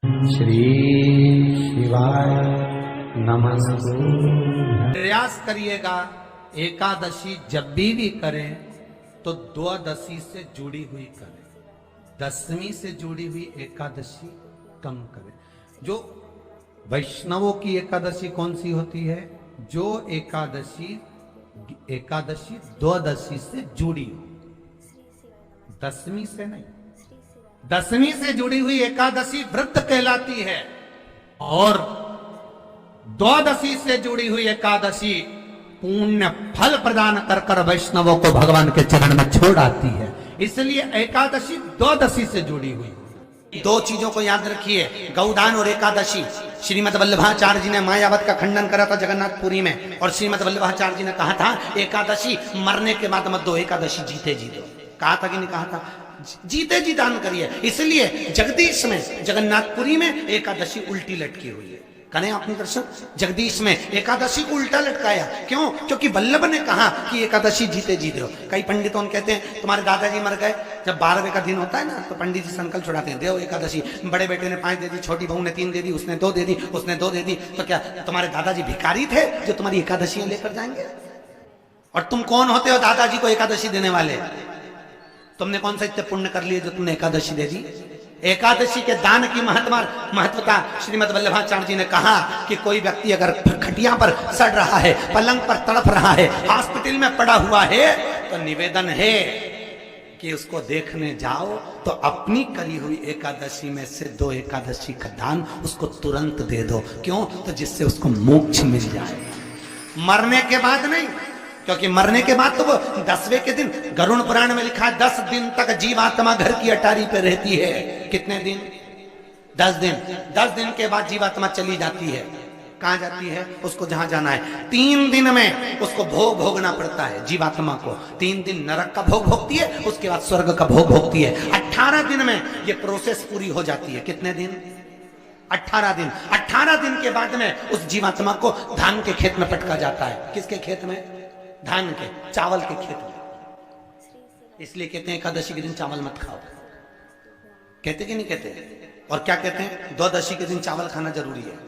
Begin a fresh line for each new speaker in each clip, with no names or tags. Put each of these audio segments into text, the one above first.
श्री शिवाय नमस्तु।
प्रयास करिएगा एकादशी जब भी करें तो द्वादशी से जुड़ी हुई करें, दसवीं से जुड़ी हुई एकादशी कम करें। जो वैष्णवों की एकादशी कौन सी होती है? जो एकादशी द्वादशी से जुड़ी हो, दसवीं से नहीं। दसवीं से जुड़ी हुई एकादशी व्रत कहलाती है और द्वादशी से जुड़ी हुई एकादशी पुण्य फल प्रदान कर कर वैष्णवों को भगवान के चरण में छोड़ आती है। इसलिए एकादशी द्वादशी से जुड़ी हुई।
दो चीजों को याद रखिए, गौदान और एकादशी। श्रीमद् वल्लभाचार्य जी ने मायावत का खंडन करा था जगन्नाथपुरी में, और श्रीमद् वल्लभाचार्य जी ने कहा था एकादशी मरने के बाद मत दो, एकादशी जीते जी दो। कहा था कि नहीं कहा था? जीते जी दान करिए। इसलिए जगदीश में, जगन्नाथपुरी में एकादशी उल्टी लटकी हुई है। करें आपने दर्शन? जगदीश में एकादशी को उल्टा लटकाया। क्यों? क्योंकि वल्लभ ने कहा कि एकादशी जीते जी दो। कई पंडितों कहते हैं तुम्हारे दादाजी मर गए, जब 12वें का दिन होता है ना तो पंडित जी संकल्प छुड़ाते हैं, देव एकादशी। बड़े बेटे ने 5 दे दी, छोटी बहू ने 3 दे दी, उसने 2 दे दी, उसने 2 दे दी। तो क्या तुम्हारे दादाजी भिखारी थे जो तुम्हारी एकादशियां लेकर जाएंगे? और तुम कौन होते हो दादाजी को एकादशी देने वाले? तुमने कौन सा इतने पुण्य कर लिए जो तुमने एकादशी दे दी? एकादशी के दान की महत्वता श्रीमद् वल्लभाचार्य जी ने कहा कि कोई व्यक्ति अगर खटिया पर सड़ रहा है, पलंग पर तड़प रहा है, हॉस्पिटल में पड़ा हुआ है, तो निवेदन है कि उसको देखने जाओ तो अपनी करी हुई एकादशी में से 2 एकादशी का दान उसको तुरंत दे दो। क्यों? तो जिससे उसको मोक्ष मिल जाए, मरने के बाद नहीं। क्योंकि मरने के बाद तो वो 10वें के दिन, गरुड़ पुराण में लिखा है 10 दिन तक जीवात्मा घर की अटारी पे रहती है। कितने दिन? 10 दिन। 10 दिन के बाद जीवात्मा चली जाती है। कहां जाती है? उसको जहां जाना है। 3 दिन में उसको भोग भोगना पड़ता है जीवात्मा को। 3 दिन नरक का भोग भोगती है, उसके बाद स्वर्ग का भोग भोगती है। 18 दिन में ये प्रोसेस पूरी हो जाती है। कितने दिन? 18 दिन। 18 दिन के बाद में उस जीवात्मा को धान के खेत में पटका जाता है। किसके खेत में? धान के, चावल के खेत में। इसलिए कहते हैं एकादशी के दिन चावल मत खाओ। कहते कि नहीं कहते? और क्या कहते हैं? द्वादशी के दिन चावल खाना जरूरी है।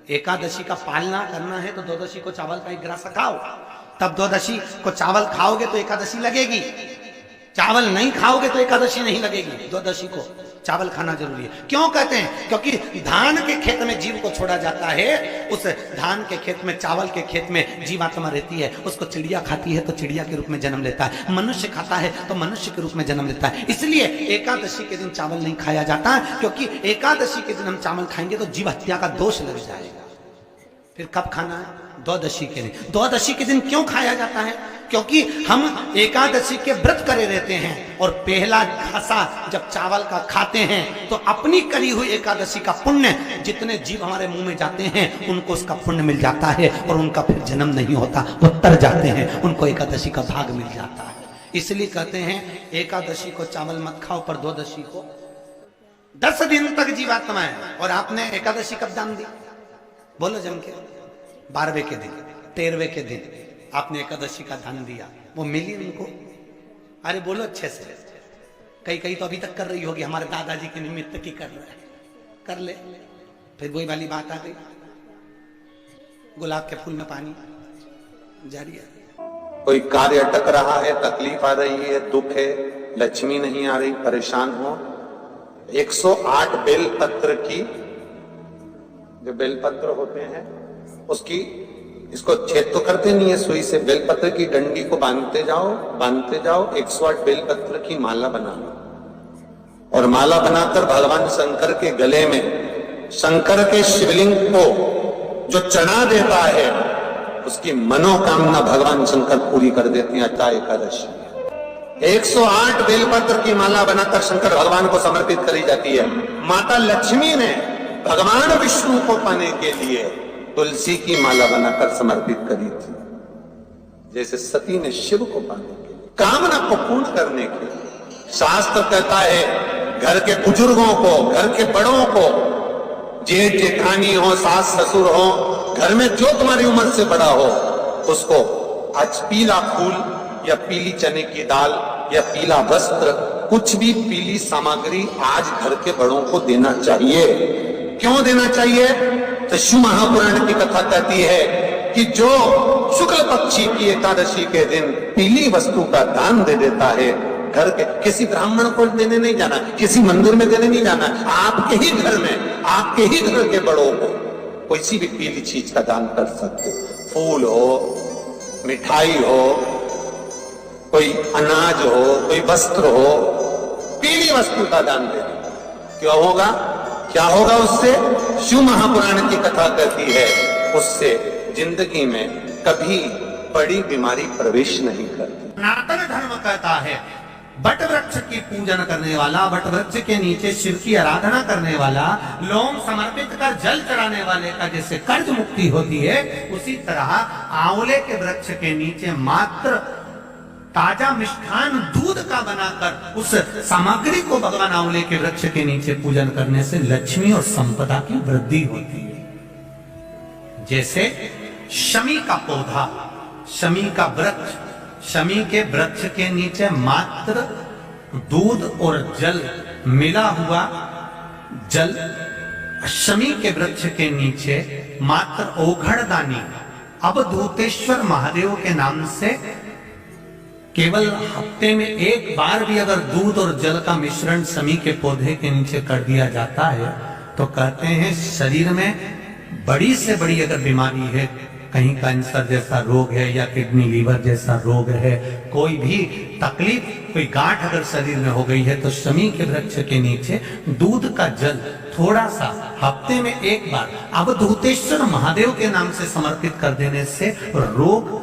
एकादशी का पालना करना है तो द्वादशी को चावल का 1 गिलास खाओ, तब द्वादशी को चावल खाओगे तो एकादशी लगेगी। चावल नहीं खाओगे तो एकादशी नहीं लगेगी। द्वादशी को चावल खाना जरूरी है। क्यों कहते हैं? क्योंकि धान के खेत में जीव को छोड़ा जाता है, उस धान के खेत में, चावल के खेत में जीवात्मा रहती है। उसको चिड़िया खाती है तो चिड़िया के रूप में जन्म लेता है, मनुष्य खाता है तो मनुष्य के रूप में जन्म लेता है। इसलिए एकादशी के दिन चावल नहीं खाया जाता, क्योंकि एकादशी के दिन हम चावल खाएंगे तो जीव हत्या का दोष लग जाएगा। फिर कब खाना है? द्वादशी के दिन। द्वादशी के दिन क्यों खाया जाता है? क्योंकि हम एकादशी के व्रत करे रहते हैं, और पहला घासा जब चावल का खाते हैं तो अपनी करी हुई एकादशी का पुण्य, जितने जीव हमारे मुंह में जाते हैं उनको उसका पुण्य मिल जाता है, और उनका फिर जन्म नहीं होता, वो तर जाते हैं, उनको एकादशी का भाग मिल जाता है। इसलिए कहते हैं एकादशी को चावल मत खाओ, पर द्वादशी को 10 दिन तक जीवात्मा है। और आपने एकादशी कब दान दी? बोलो जम के। 12वें के दिन, 13वें के दिन आपने एकादशी का दान दिया, वो मिली उनको? अरे बोलो अच्छे से। कई तो अभी तक कर रही होगी, हमारे दादाजी के निमित्त की कर रहे हैं, कर ले। फिर वही वाली बात आ गई, गुलाब के फूल में पानी जारी है।
कोई कार्य अटक रहा है, तकलीफ आ रही है, दुख है, लक्ष्मी नहीं आ रही, परेशान हो, 108 बेलपत्र की, जो बेलपत्र होते हैं उसकी, इसको छेद तो करते नहीं है सुई से, बेलपत्र की डंडी को बांधते जाओ 108 बेलपत्र की माला बना लो, और माला बनाकर भगवान शंकर के गले में, शंकर के शिवलिंग को जो चढ़ा देता है उसकी मनोकामना भगवान शंकर पूरी कर देते हैं। अट्टा एकादशी 108 बेलपत्र की माला बनाकर शंकर भगवान को समर्पित करी जाती है। माता लक्ष्मी ने भगवान विष्णु को पाने के लिए तुलसी की माला बनाकर समर्पित करी थी, जैसे सती ने शिव को पाने के लिए, कामना को पूर्ण करने के लिए। शास्त्र कहता है घर के बुजुर्गों को, घर के बड़ों को, जेठ जेठानी हो, सास ससुर हो, घर में जो तुम्हारी उम्र से बड़ा हो, उसको आज पीला फूल या पीली चने की दाल या पीला वस्त्र, कुछ भी पीली सामग्री आज घर के बड़ों को देना चाहिए। क्यों देना चाहिए? तो शिव महापुराण की कथा कहती है कि जो शुक्ल पक्षी की एकादशी के दिन पीली वस्तु का दान दे देता है, घर के किसी ब्राह्मण को देने नहीं जाना, किसी मंदिर में देने नहीं जाना, आपके ही घर में, आपके ही घर के बड़ों को कोई सी भी पीली चीज का दान कर सकते हो। फूल हो, मिठाई हो, कोई अनाज हो, कोई वस्त्र हो, पीली वस्तु का दान दे दो। क्यों होगा? क्या होगा उससे? शिव महापुराण की कथा कहती है उससे जिंदगी में कभी बड़ी बीमारी प्रवेश नहीं करती।
सनातन धर्म कहता है बट वृक्ष की पूजन करने वाला, बट वृक्ष के नीचे शिव की आराधना करने वाला, लोम समर्पित कर जल चढ़ाने वाले का जैसे कर्ज मुक्ति होती है, उसी तरह आंवले के वृक्ष के नीचे मात्र ताजा मिष्ठान दूध का बनाकर उस सामग्री को भगवान आंवले के वृक्ष के नीचे पूजन करने से लक्ष्मी और संपदा की वृद्धि होती है। जैसे शमी का पौधा, शमी का वृक्ष, शमी के वृक्ष के नीचे मात्र दूध और जल मिला हुआ जल, शमी के वृक्ष के नीचे मात्र ओघड़दानी अवधूतेश्वर महादेव के नाम से केवल हफ्ते में एक बार भी अगर दूध और जल का मिश्रण शमी के पौधे के नीचे कर दिया जाता है तो कहते हैं शरीर में बड़ी से बड़ी अगर बीमारी है, कहीं कैंसर जैसा रोग है या किडनी लीवर जैसा रोग है, कोई भी तकलीफ, कोई गांठ अगर शरीर में हो गई है तो शमी के वृक्ष के नीचे दूध का जल थोड़ा सा हफ्ते में एक बार अवधूतेश्वर महादेव के नाम से समर्पित कर देने से रोग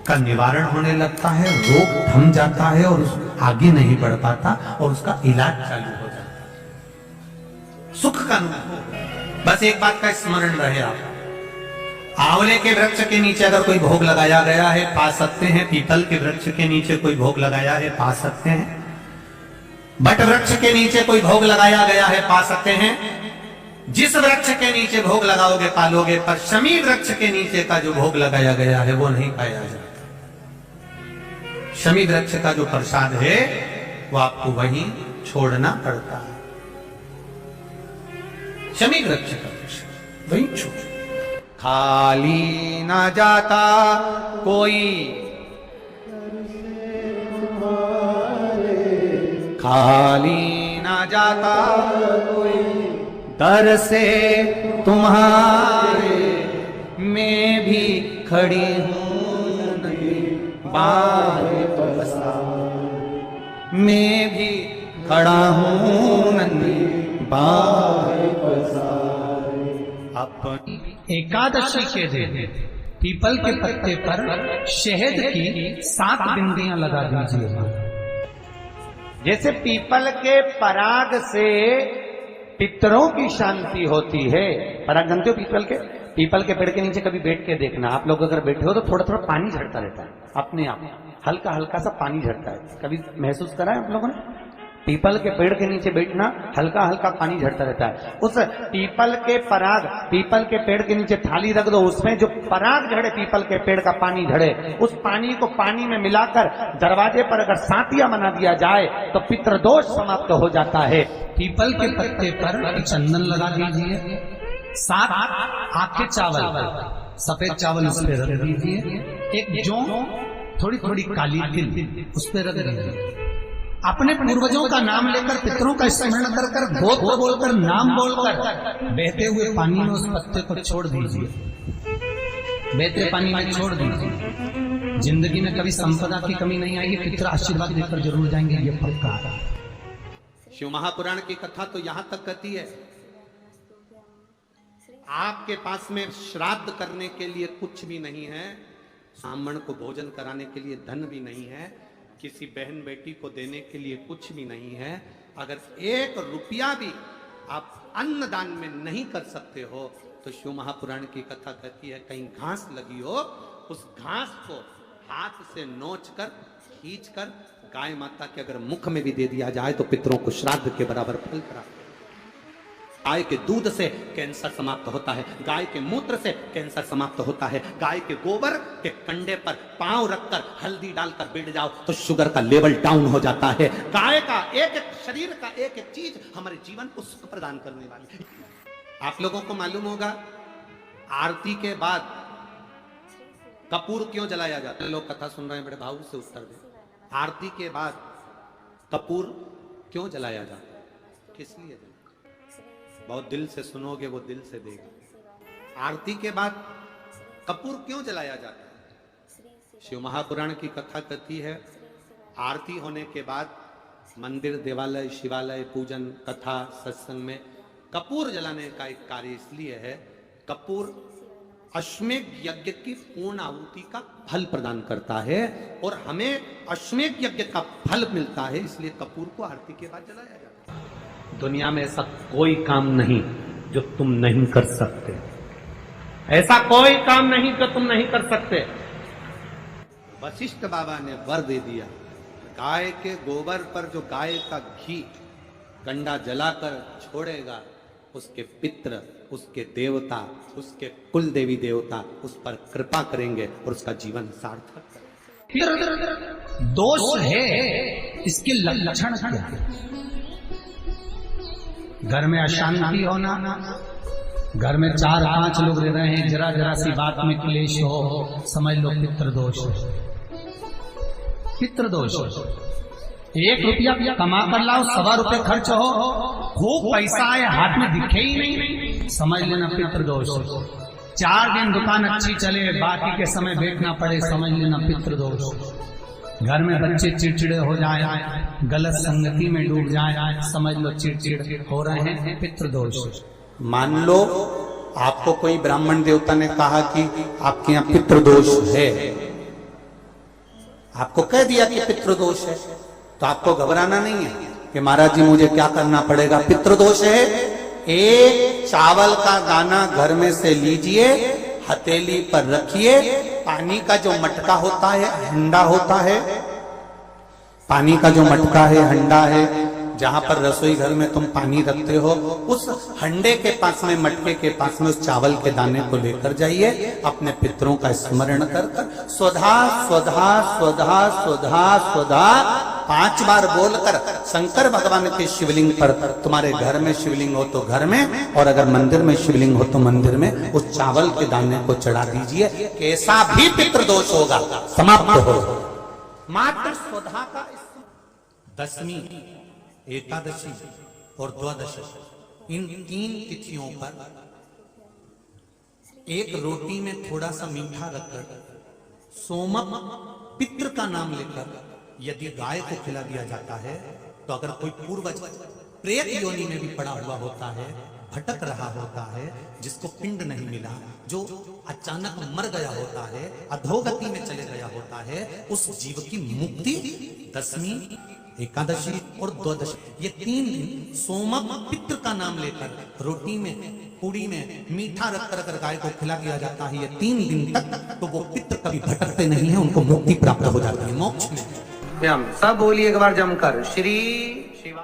का निवारण होने लगता है, रोग थम जाता है और आगे नहीं बढ़ पाता और उसका इलाज चालू हो जाता है। सुख का अनुभव। बस एक बात का स्मरण रहे आप, आंवले के वृक्ष के नीचे अगर कोई भोग लगाया गया है पा सकते हैं, पीपल के वृक्ष के नीचे कोई भोग लगाया है पा सकते हैं, बट वृक्ष के नीचे कोई भोग लगाया गया है पा सकते हैं। जिस वृक्ष के नीचे भोग लगाओगे पालोगे, पर शमी वृक्ष के नीचे का जो भोग लगाया गया है वो नहीं पाया जाता। शमी वृक्ष का जो प्रसाद है वो आपको वहीं छोड़ना पड़ता है। शमी वृक्ष का प्रसाद वहीं छोड़, खाली ना जाता कोई, खाली ना जाता कोई दर से तुम्हारे, मैं भी खड़ी हूं नहीं बाहे पसार, मैं भी खड़ा हूं नहीं बाहे पसार। अपनी एकादशी के दिन पीपल के पत्ते पर शहद की 7 बिंदियां लगा दीजिए। जैसे पीपल के पराग से पितरों की शांति होती है। पराग जानते हो पीपल के पेड़ के नीचे कभी बैठ के देखना, आप लोग अगर बैठे हो तो थोड़ा थोड़ा पानी झड़ता रहता है अपने आप, हल्का हल्का सा पानी झड़ता है। कभी महसूस करा है आप लोगों ने? पीपल के पेड़ के नीचे बैठना, हल्का हल्का पानी झड़ता रहता है। उस पीपल के पराग, पीपल के पेड़ के नीचे थाली रख दो, उसमें जो पराग झड़े, पीपल के पेड़ का पानी झड़े, उस पानी को पानी में मिलाकर दरवाजे पर अगर सातिया बना दिया जाए तो पितृदोष समाप्त हो जाता है। पीपल के पत्ते पर चंदन लगा दीजिए, 7 आखे चावल, सफेद चावल उस पर रख दीजिए, एक जौ थोड़ी थोड़ी काली तिल उस पर रख दीजिए। अपने पूर्वजों का नाम लेकर, पितरों का स्मरण कर कर, गोत्र बोलकर, नाम बोलकर बहते हुए पानी में उस पत्ते को छोड़ दीजिए, बहते पानी में छोड़ दीजिए। जिंदगी में कभी संपदा की कमी नहीं आएगी, पितर आशीर्वाद देकर जरूर जाएंगे, ये पक्का है।
शिव महापुराण की कथा तो यहां तक कहती है, आपके पास में श्राद्ध करने के लिए कुछ भी नहीं है, ब्राह्मण को भोजन कराने के लिए धन भी नहीं है, किसी बहन बेटी को देने के लिए कुछ भी नहीं है, अगर 1 रुपया भी आप अन्न दान में नहीं कर सकते हो तो शिव महापुराण की कथा कहती है कहीं घास लगी हो, उस घास को हाथ से नोच कर, खींच कर गाय माता के अगर मुख में भी दे दिया जाए तो पितरों को श्राद्ध के बराबर फल प्राप्त। गाय के दूध से कैंसर समाप्त होता है, गाय के मूत्र से कैंसर समाप्त होता है, गाय के गोबर के कंडे पर पांव रखकर हल्दी डालकर बैठ जाओ तो शुगर का लेवल डाउन हो जाता है। गाय का एक एक शरीर का एक एक चीज हमारे जीवन को सुख प्रदान करने वाली है।
आप लोगों को मालूम होगा आरती के बाद कपूर क्यों जलाया जाता है? लोग कथा सुन रहे हैं, बड़े भाव से उत्तर दें। आरती के बाद कपूर क्यों जलाया जाता है? किस लिए जलाया? बहुत दिल से सुनोगे वो दिल से देगा। आरती के बाद कपूर क्यों जलाया जाता है? शिव महापुराण की कथा कहती है आरती होने के बाद मंदिर, देवालय, शिवालय, पूजन, कथा, सत्संग में कपूर जलाने का एक कार्य इसलिए है, कपूर अश्वमेध यज्ञ की पूर्ण आहुति का फल प्रदान करता है और हमें अश्वमेध यज्ञ का फल मिलता है, इसलिए कपूर को आरती के बाद जलाया जाता है। दुनिया में ऐसा कोई काम नहीं जो तुम नहीं कर सकते, ऐसा कोई काम नहीं जो तुम नहीं कर सकते। वशिष्ठ बाबा ने वर दे दिया, गाय के गोबर पर जो गाय का घी कंडा जलाकर छोड़ेगा, उसके पित्र, उसके देवता, उसके कुल देवी देवता उस पर कृपा करेंगे और उसका जीवन सार्थक करेंगे।
दोष है, इसके लक्षण क्या है? घर में अशांति होना, घर में 4-5 लोग रह रहे हैं, जरा जरा सी बात में क्लेश हो, समझ लो पितृदोष है। पितृदोष 1 रुपया कमा कर लाओ, 1.25 रुपये खर्च हो, खूब पैसा आए हाथ में दिखे ही नहीं, समझ लेना पितृदोष। 4 दिन दुकान अच्छी चले, बाकी के समय बैठना पड़े, समझ लेना पितृदोष। घर में बच्चे चिड़चिड़े हो जाए, गलत संगति में डूब जाए, समझ लो चिड़चिड़ हो रहे हैं, पितृदोष।
मान लो आपको कोई ब्राह्मण देवता ने कहा कि आपके यहाँ पितृदोष है, आपको कह दिया कि पितृदोष है, तो आपको घबराना नहीं है कि महाराज जी मुझे क्या करना पड़ेगा। पितृदोष है, एक चावल का दाना घर में से लीजिए, हथेली पर रखिए, पानी का जो मटका होता है, हंडा होता है, पानी का जो मटका है, हंडा है, जहां पर रसोई घर में तुम पानी रखते हो, उस हंडे के पास में, मटके के पास में उस चावल के दाने को लेकर जाइए, अपने पितरों का स्मरण कर कर स्वधा स्वधा स्वधा स्वधा स्वधा 5 बार बोलकर शंकर भगवान के शिवलिंग पर, तुम्हारे घर में शिवलिंग हो तो घर में, और अगर मंदिर में शिवलिंग हो तो मंदिर में, उस चावल के दाने को चढ़ा दीजिए, कैसा भी पितृदोष होगा समाप्त हो।
मात्र स्वधा का दशमी, एकादशी और द्वादशी, इन 3 तिथियों पर एक रोटी में थोड़ा सा मीठा रखकर सोमक पितृ का नाम लेकर यदि गाय को खिला दिया जाता है, तो अगर कोई पूर्वज प्रेत योनि में भी पड़ा हुआ होता है, भटक रहा होता है, जिसको पिंड नहीं मिला, जो अचानक मर गया होता है, अधोगति में चले गया होता है, उस जीव की मुक्ति दशमी, एकादशी और द्वादशी, ये 3 दिन सोमक पितृ का नाम लेकर रोटी में, पूड़ी में मीठा रखकर अगर गाय को खिला दिया जाता है, ये 3 दिन तक, तो वो पितृ कभी भटकते नहीं है, उनको मुक्ति प्राप्त हो जाती है, मोक्ष में।
सब बोलिए एक बार जमकर श्री शिवा।